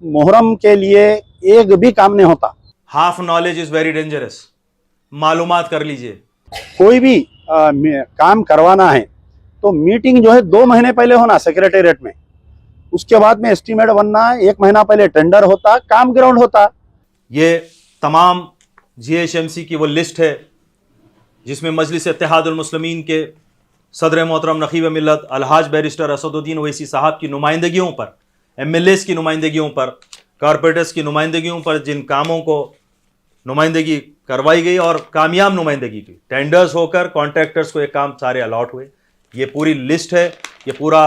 मुहर्रम के लिए एक भी काम नहीं होता। Half knowledge is very dangerous. मालूमात कर लीजिए। कोई भी काम करवाना है तो मीटिंग जो है 2 महीने पहले होना सेक्रेटेरिएट में, उसके बाद में एस्टीमेट बनना, 1 महीना पहले टेंडर होता, काम ग्राउंड होता। ये तमाम GHMC की वो लिस्ट है जिसमें मजलिस इत्तेहादुल मुस्लिमीन के सदर मोहतरम नकीब मिल्लत अलहाज बैरिस्टर असदुद्दीन ओवैसी साहब की नुमाइंदगियों पर, MLAs की नुमाइंदगियों पर, कॉरपोरेटर्स की नुमाइंदगियों पर जिन कामों को नुमाइंदगी करवाई गई और कामयाब नुमाइंदगी की, टेंडर्स होकर कॉन्ट्रैक्टर्स को ये काम सारे अलॉट हुए, ये पूरी लिस्ट है, ये पूरा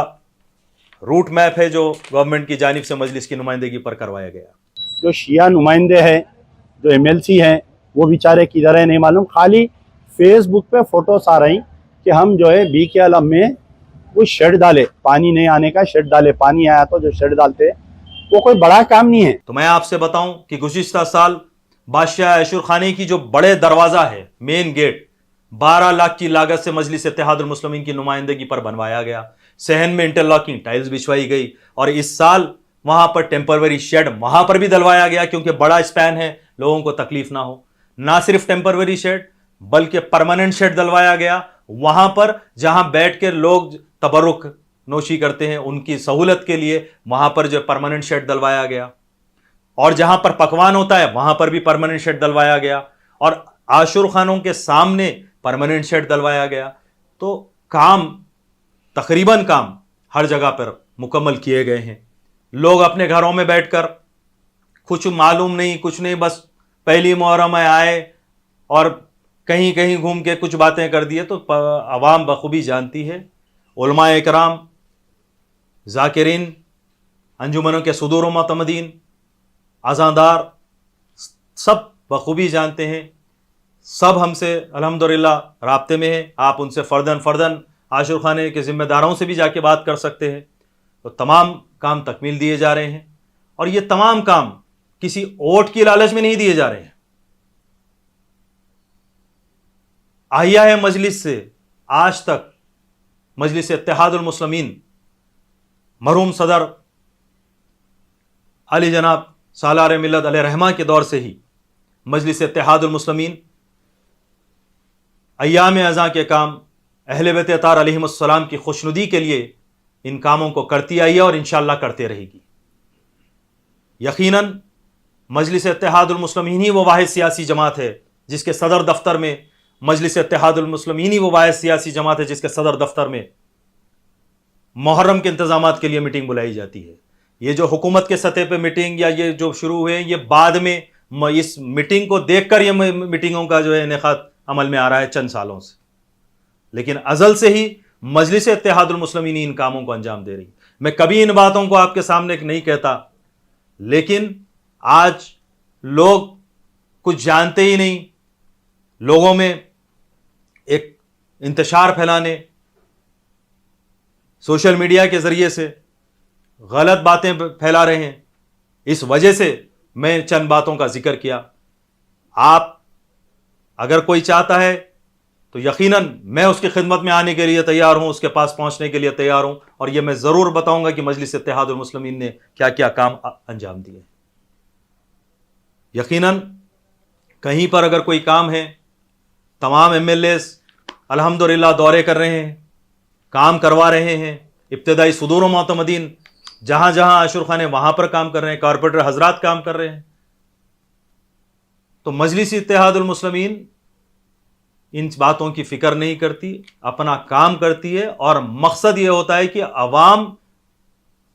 रूट मैप है जो गवर्नमेंट की जानिब से मजलिस की नुमाइंदगी पर करवाया गया। जो शिया नुमाइंदे हैं, जो MLC हैं, वो बेचारे किधर है नहीं मालूम। खाली फेसबुक पे फोटोस आ रही कि हम जो है BK आलम में वो शेड डाले, पानी नहीं आने का शेड डाले, पानी आया तो जो शेड डालते, वो कोई बड़ा काम नहीं है। तो मैं आपसे बताऊं कि गुज़िश्ता साल बादशाह ऐशुर खाने की जो बड़े दरवाज़ा है, मेन गेट, 12 लाख की लागत से मजलिस इत्तेहादुल मुस्लिमीन की नुमाइंदगी पर बनवाया गया। सहन में इंटरलॉकिंग टाइल्स बिछवाई गई और इस साल वहां पर टेम्परवरी शेड वहां पर भी डलवाया गया क्योंकि बड़ा स्पैन है, लोगों को तकलीफ ना हो। ना सिर्फ टेम्परवरी शेड बल्कि परमानेंट शेड डलवाया गया वहां पर जहां बैठ के लोग तबरुक नोशी करते हैं, उनकी सहूलत के लिए वहां पर जो परमानेंट शेड डलवाया गया। और जहां पर पकवान होता है वहां पर भी परमानेंट शेड डलवाया गया और आशुर खानों के सामने परमानेंट शेड डलवाया गया। तो काम, तकरीबन काम हर जगह पर मुकम्मल किए गए हैं। लोग अपने घरों में बैठकर कुछ मालूम नहीं, कुछ नहीं, बस पहली मुहर्रम में आए और कहीं कहीं घूम के कुछ बातें कर दिए। तो अवाम बखूबी जानती है, उलमा इकराम, जाकिरीन, अंजुमनों के सुदूर व मुतमदीन, अज़ादार सब बखूबी जानते हैं, सब हमसे अल्हम्दुलिल्लाह राब्ते में हैं। आप उनसे फ़र्दन आशुर खाने के ज़िम्मेदारों से भी जाके बात कर सकते हैं। तो तमाम काम तकमील दिए जा रहे हैं और ये तमाम काम किसी वोट की लालच में नहीं दिए जा रहे हैं। आहिया है मजलिस से आज तक मजलिस इत्तेहादुल मुस्लिमीन मरहूम सदर अली जनाब सालार मिल्लत अलैहि रहमा के दौर से ही मजलिस इत्तेहादुल मुस्लिमीन अय्याम अज़ा के काम, अहले बैत अतार अलैहिमुस्सलाम की खुशनुदी के लिए इन कामों को करती आई है और इंशाअल्लाह करते रहेगी। यकीनन मजलिस इत्तेहादुल मुस्लिमीन ही वो वाहिद सियासी जमात है जिसके सदर दफ्तर में, मजलिस इत्तेहादुल मुस्लिमीन ही वो वाहिद सियासी जमात है जिसके सदर दफ्तर में मुहर्रम के इंतजामात के लिए मीटिंग बुलाई जाती है। ये जो हुकूमत के सतह पे मीटिंग या ये जो शुरू हुए, ये बाद में इस मीटिंग को देखकर ये मीटिंगों का जो है इनेकाद अमल में आ रहा है चंद सालों से, लेकिन अजल से ही मजलिस इत्तेहादुल मुस्लिमीन इन कामों को अंजाम दे रही। मैं कभी इन बातों को आपके सामने नहीं कहता, लेकिन आज लोग कुछ जानते ही नहीं, लोगों में एक इंतशार फैलाने, सोशल मीडिया के जरिए से गलत बातें फैला रहे हैं। इस वजह से मैं चंद बातों का जिक्र किया। आप अगर कोई चाहता है तो यकीनन मैं उसकी खिदमत में आने के लिए तैयार हूं, उसके पास पहुंचने के लिए तैयार हूं और यह मैं ज़रूर बताऊंगा कि मजलिस इत्तेहादुल मुस्लिमीन ने क्या क्या काम अंजाम दिए। यकीनन कहीं पर अगर कोई काम है, तमाम MLAs अल्हम्दुलिल्लाह दौरे कर रहे हैं, काम करवा रहे हैं, इब्तिदाई सुदूर व मुतमदीन जहां जहां आशुर खाने वहां पर काम कर रहे हैं, कॉरपोरेटर हजरात काम कर रहे हैं। तो मजलिस इत्तेहादुल मुस्लिमीन इन बातों की फिक्र नहीं करती, अपना काम करती है और मकसद ये होता है कि अवाम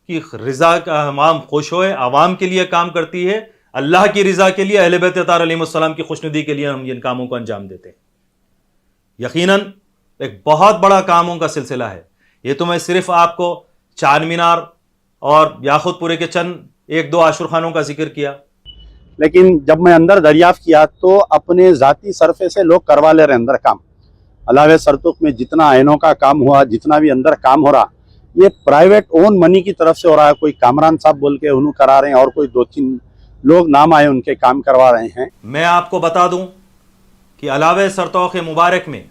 की रिजा का, अवाम खुश होए, अवाम के लिए काम करती है, अल्लाह की रिजा के लिए, अहले बैत अतार अलैहिमुस्सलाम की खुशनुदी के लिए हम इन कामों को अंजाम देते हैं। यकीनन एक बहुत बड़ा कामों का सिलसिला है। ये तो मैं सिर्फ आपको चार मीनार और याकुतपुरे के चंद 1-2 आशुर खानों का जिक्र किया, लेकिन जब मैं अंदर दरियाफ्त किया तो अपने ज़ाती सरफे से लोग करवा ले रहे अंदर काम। अलावे सरतुक में जितना आयनों का काम हुआ, जितना भी अंदर काम हो रहा, ये प्राइवेट ओन मनी की तरफ से हो रहा है। कोई कामरान साहब बोल के उन्होंने करा रहे हैं और कोई 2-3 लोग नाम आए उनके काम करवा रहे हैं। मैं आपको बता दूं कि अलावे सरतौक़ मुबारक में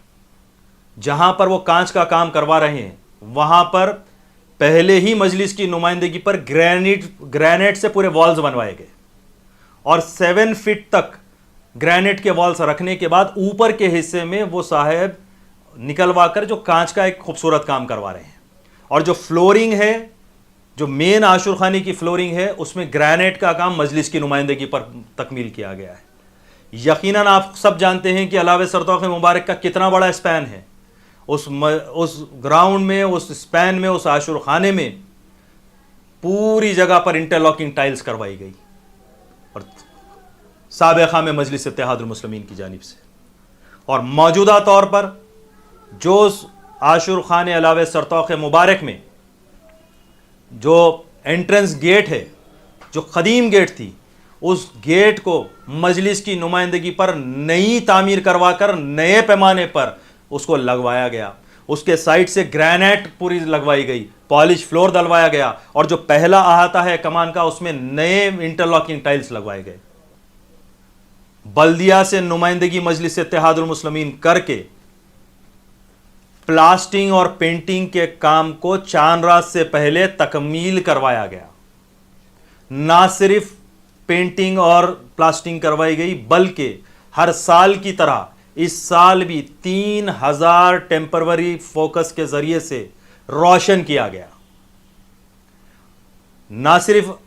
जहां पर वो कांच का काम करवा रहे हैं, वहां पर पहले ही मजलिस की नुमाइंदगी पर ग्रेनाइट से पूरे वॉल्स बनवाए गए और 7 फीट तक ग्रेनाइट के वॉल्स रखने के बाद ऊपर के हिस्से में वो साहब निकलवा कर जो कांच का एक खूबसूरत काम करवा रहे हैं। और जो फ्लोरिंग है, जो मेन आशुर खाने की फ्लोरिंग है, उसमें ग्रेनाइट का काम मजलिस की नुमाइंदगी पर तकमील किया गया है। यकीनन आप सब जानते हैं कि अलावे सरतौक़ मुबारक का कितना बड़ा स्पैन है। उस ग्राउंड में, उस स्पैन में, उस आशुर खाने में पूरी जगह पर इंटरलॉकिंग टाइल्स करवाई गई और साबिक़ा में मजलिस इत्तेहादुल मुस्लिमीन की जानिब से। और मौजूदा तौर पर जो आशुर खाने अलावे सरतौक़ मुबारक में जो एंट्रेंस गेट है, जो क़दीम गेट थी, उस गेट को मजलिस की नुमाइंदगी पर नई तामीर करवाकर नए पैमाने पर उसको लगवाया गया। उसके साइड से ग्रेनाइट पूरी लगवाई गई, पॉलिश फ्लोर डलवाया गया और जो पहला अहाता है कमान का, उसमें नए इंटरलॉकिंग टाइल्स लगवाए गए। बल्दिया से नुमाइंदगी मजलिस इत्तेहादुल मुस्लिमीन करके प्लास्टिंग और पेंटिंग के काम को चांद रात से पहले तकमील करवाया गया। ना सिर्फ पेंटिंग और प्लास्टिंग करवाई गई, बल्कि हर साल की तरह इस साल भी 3000 टेम्परवरी फोकस के जरिए से रोशन किया गया। ना सिर्फ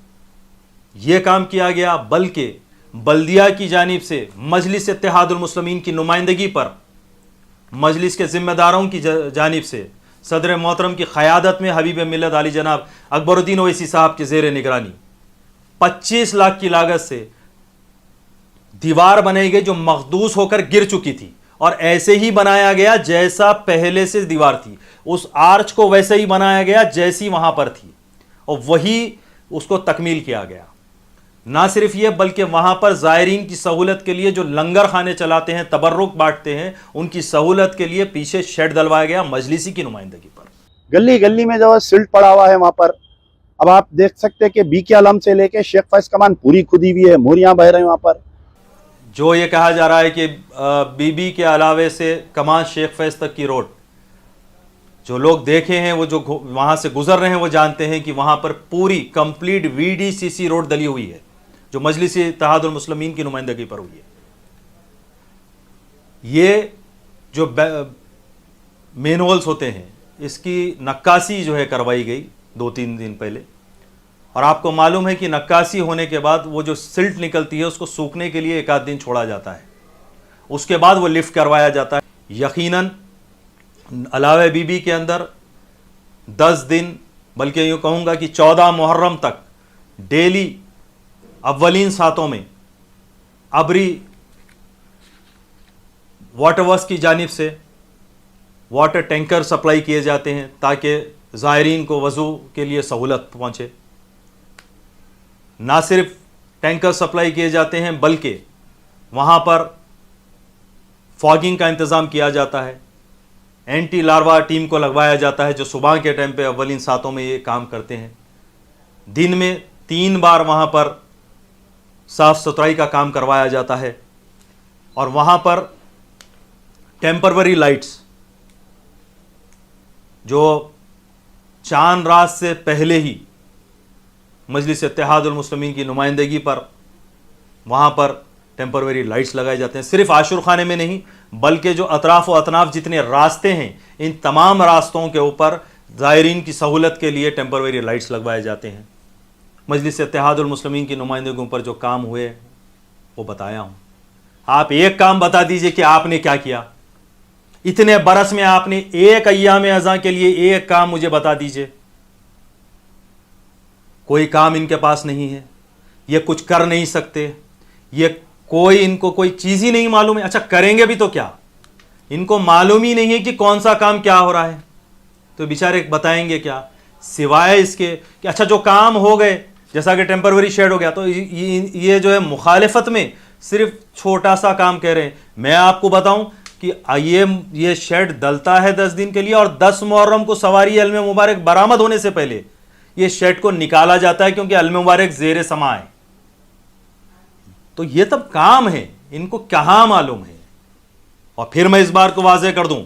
यह काम किया गया, बल्कि बल्दिया की जानिब से मजलिस इत्तेहादुल मुस्लिमीन की नुमाइंदगी पर मजलिस के जिम्मेदारों की जानिब से सदर मोहतरम की क़यादत में हबीब मिल्लत आली जनाब अकबरुद्दीन ओवैसी साहब के ज़ेर निगरानी 25 लाख की लागत से दीवार बनाई गई जो मखदूस होकर गिर चुकी थी, और ऐसे ही बनाया गया जैसा पहले से दीवार थी। उस आर्च को वैसे ही बनाया गया जैसी वहां पर थी और वही उसको तकमील किया गया। ना सिर्फ ये, बल्कि वहां पर ज़ायरीन की सहूलत के लिए जो लंगर खाने चलाते हैं, तबर्रुक बांटते हैं, उनकी सहूलत के लिए पीछे शेड डलवाया गया मजलिसी की नुमाइंदगी पर। गली गली में जो है सिल्ट पड़ा हुआ है वहाँ पर। अब आप देख सकते हैं कि बी के आलम से लेके शेख फैज कमान पूरी खुदी हुई है, मोरियां बह रहे हैं वहाँ पर। जो ये कहा जा रहा है कि बीबी के अलावे से कमान शेख फैज तक की रोड, जो लोग देखे हैं, वो जो वहाँ से गुजर रहे हैं, वो जानते हैं कि वहाँ पर पूरी कंप्लीट VDCC रोड डली हुई है जो मजलिस इत्तेहादुल मुस्लिमीन की नुमाइंदगी पर हुई है। ये जो मेनहोल्स होते हैं, इसकी नक्काशी जो है करवाई गई 2-3 दिन पहले, और आपको मालूम है कि नक्काशी होने के बाद वो जो सिल्ट निकलती है उसको सूखने के लिए 1 आध दिन छोड़ा जाता है, उसके बाद वो लिफ्ट करवाया जाता है। यकीनन अलावे बीबी के अंदर 10 दिन, बल्कि यूँ कहूँगा कि 14 मुहर्रम तक डेली अव्वलीन सातों में अबरी वाटर वर्क्स की जानिब से वाटर टैंकर सप्लाई किए जाते हैं ताकि ज़ायरीन को वज़ू के लिए सहूलत पहुँचे। ना सिर्फ टैंकर सप्लाई किए जाते हैं, बल्कि वहाँ पर फॉगिंग का इंतज़ाम किया जाता है, एंटी लार्वा टीम को लगवाया जाता है जो सुबह के टाइम पे अव्वलीन सातों में ये काम करते हैं। दिन में 3 बार वहाँ पर साफ़ सुथराई का काम करवाया जाता है और वहाँ पर टेम्परवरी लाइट्स जो चांद रात से पहले ही मजलिस इत्तेहादुल मुस्लिमीन की नुमाइंदगी पर वहाँ पर टेम्परवरी लाइट्स लगाए जाते हैं। सिर्फ आशुर खाने में नहीं, बल्कि जो अतराफ़ व अतनाफ़ जितने रास्ते हैं, इन तमाम रास्तों के ऊपर ज़ायरीन की सहूलत के लिए टेम्परवरी लाइट्स लगवाए जाते हैं। मजलिस इत्तेहादुल मुस्लिमीन की नुमाइंदगियों पर जो काम हुए वो बताया हूँ। आप एक काम बता दीजिए कि आपने क्या किया इतने बरस में, आपने एक अय्याम अज़ा के लिए एक काम मुझे बता दीजिए। कोई काम इनके पास नहीं है, ये कुछ कर नहीं सकते, ये कोई इनको कोई चीज़ ही नहीं मालूम है। अच्छा करेंगे भी तो क्या, इनको मालूम ही नहीं है कि कौन सा काम क्या हो रहा है, तो बेचारे बताएंगे क्या सिवाय इसके कि अच्छा जो काम हो गए, जैसा कि टेम्परवरी शेड हो गया, तो ये जो है मुखालिफत में सिर्फ छोटा सा काम कह रहे हैं। मैं आपको बताऊं कि ये शेड डलता है 10 दिन के लिए और 10 मुहर्रम को सवारी अलम मुबारक बरामद होने से पहले ये शेड को निकाला जाता है, क्योंकि अलम मुबारक ज़ेर समा है। तो ये तब काम है, इनको कहाँ मालूम है। और फिर मैं इस बार को वाज़ेह कर दूं,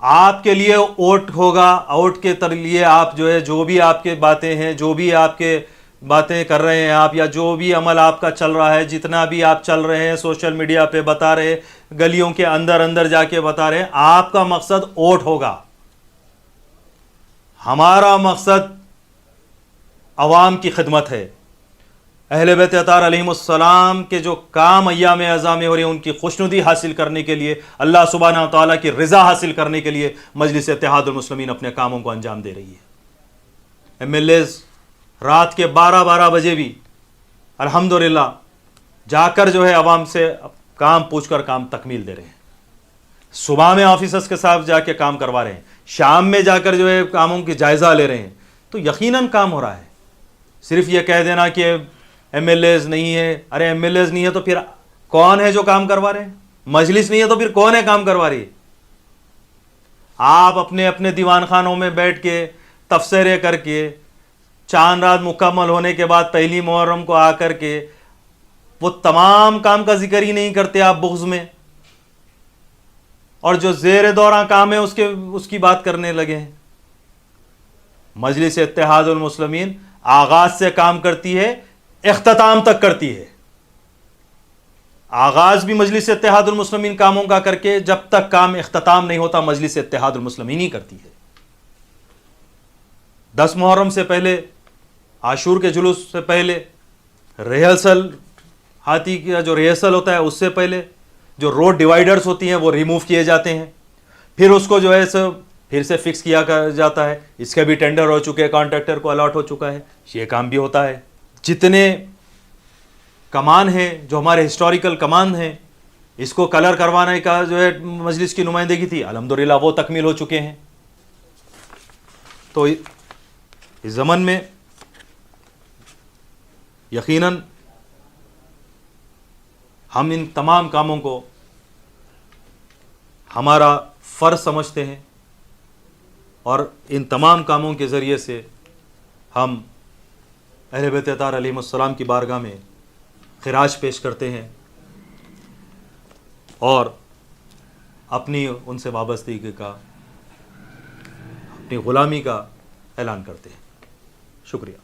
آپ کے لیے ووٹ ہوگا، ووٹ کے لیے آپ جو ہے جو بھی آپ کے باتیں ہیں، جو بھی آپ کے باتیں کر رہے ہیں آپ، یا جو بھی عمل آپ کا چل رہا ہے، جتنا بھی آپ چل رہے ہیں سوشل میڈیا پہ بتا رہے، گلیوں کے اندر اندر جا کے بتا رہے ہیں، آپ کا مقصد ووٹ ہوگا. ہمارا مقصد عوام کی خدمت ہے. اہل بیت اطہار علیہم السلام کے جو کام ایام اعزاء میں ہو رہے ہیں ان کی خوشنودی حاصل کرنے کے لیے، اللہ سبحانہ و تعالیٰ کی رضا حاصل کرنے کے لیے مجلس اتحاد المسلمین اپنے کاموں کو انجام دے رہی ہے. ایم ایل ایز رات کے 12 بجے بھی الحمدللہ جا کر جو ہے عوام سے کام پوچھ کر کام تکمیل دے رہے ہیں. صبح میں آفیسرز کے ساتھ جا کے کام کروا رہے ہیں، شام میں جا کر جو ہے کاموں کی جائزہ لے رہے ہیں. تو یقیناً کام ہو رہا ہے. صرف یہ کہہ دینا کہ ایم ایل ایز نہیں ہے، ارے ایم ایل ایز نہیں ہے تو پھر کون ہے جو کام کروا رہے ہیں؟ مجلس نہیں ہے تو پھر کون ہے کام کروا رہی ہے؟ آپ اپنے اپنے دیوان خانوں میں بیٹھ کے تفسیریں کر کے چاند رات مکمل ہونے کے بعد پہلی محرم کو آ کر کے وہ تمام کام کا ذکر ہی نہیں کرتے آپ بغض میں، اور جو زیر دوراں کام ہے اس کی بات کرنے لگے ہیں. مجلس اتحاد المسلمین آغاز سے کام کرتی ہے، اختتام تک کرتی ہے. آغاز بھی مجلس اتحاد المسلمین کاموں کا کر کے جب تک کام اختتام نہیں ہوتا مجلس اتحاد المسلمین ہی کرتی ہے. 10 محرم سے پہلے، عاشور کے جلوس سے پہلے، ریہرسل، ہاتھی کا جو ریہرسل ہوتا ہے اس سے پہلے جو روڈ ڈیوائیڈرز ہوتی ہیں وہ ریموو کیے جاتے ہیں. پھر اس کو جو ہے پھر سے فکس کیا جاتا ہے. اس کے بھی ٹینڈر ہو چکے، کانٹریکٹر کو الاٹ ہو چکا ہے، یہ کام بھی ہوتا ہے. جتنے کمان ہیں جو ہمارے ہسٹوریکل کمان ہیں، اس کو کلر کروانے کا جو ہے مجلس کی نمائندگی تھی، الحمدللہ وہ تکمیل ہو چکے ہیں. تو اس زمن میں یقیناً ہم ان تمام کاموں کو ہمارا فرض سمجھتے ہیں، اور ان تمام کاموں کے ذریعے سے ہم اہل بیت اطہار علیہم السلام کی بارگاہ میں خراج پیش کرتے ہیں اور اپنی ان سے وابستگی کا، اپنی غلامی کا اعلان کرتے ہیں. شکریہ.